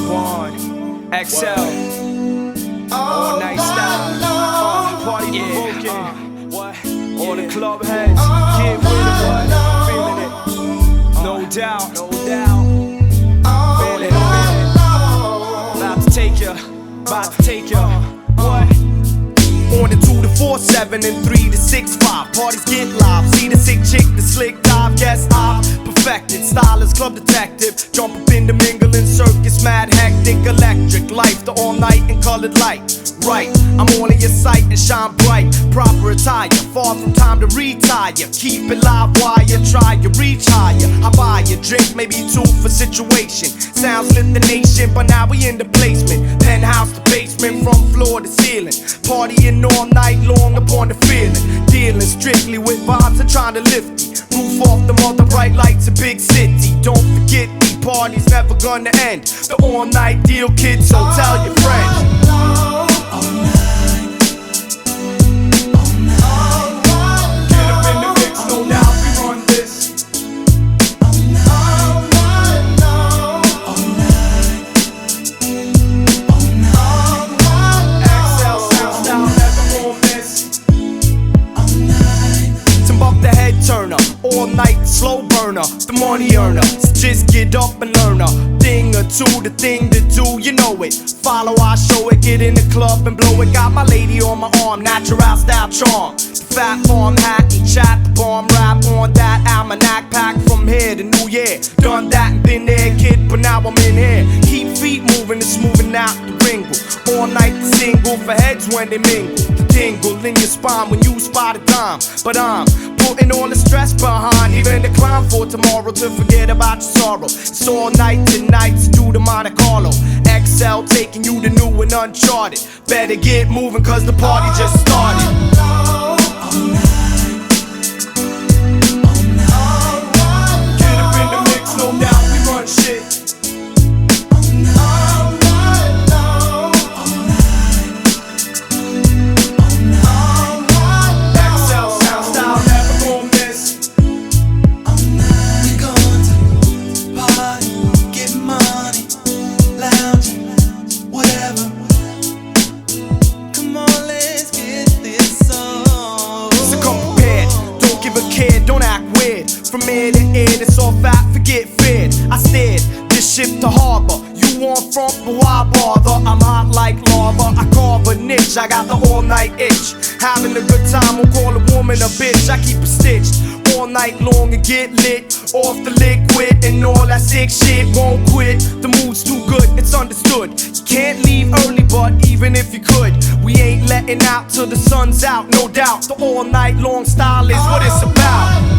Bond, XL, all night style, party provoking, all the club heads, get with it, feeling it, no doubt, feeling it, about to take ya, what? On the 2 to 4, 7 and 3 to 6, 5. Parties get live. See the sick chick, the slick dive. Guess I've perfected. Stylist, club detective. Jump up in the mingling circus. Mad, hectic, electric. Life, the all night and colored light. Right, I'm on in your sight and shine bright. Proper attire, far from time to retire. Keep it live while you try, you reach higher. I buy a drink, maybe 2 for situation. Sounds lit the nation, but now we in the placement. Penthouse to basement, from floor to ceiling. Partying all night long upon the feeling. Dealing strictly with vibes and trying to lift you. Roof off the mother bright lights in big city. Don't forget, these parties never gonna end. The all night deal, kids, so tell your friends. All night slow burner, the money earner. So just get up and learn a thing or two, the thing to do, you know it. Follow, I show it, get in the club and blow it. Got my lady on my arm, natural style charm. The fat farm hat and chat, the bomb rap on that almanac pack from here to New Year. Done that and been there, kid, but now I'm in here. Keep feet moving and smoothing out the wrinkle. All night the single for heads when they mingle. The tingle in your spine when you spot a dime. But I'm putting all the stress behind, even the climb for tomorrow to forget about your sorrow. It's all night tonight to do the Monte Carlo. XL taking you to new and uncharted. Better get moving cause the party just started. Get up in the mix, no doubt we run shit. Don't act weird. From ear to ear, it's all fat, forget feared. I steered this ship to harbor. You want front, but why bother? I'm hot like lava, I carve a niche. I got the all night itch. Having a good time, won't call a woman a bitch. I keep it stitched all night long and get lit. Off the liquid and all that sick shit. Won't quit, the mood's too good, it's understood. You can't leave early, but even if you could, we ain't letting out till the sun's out, no doubt. The all night long style is what it's about.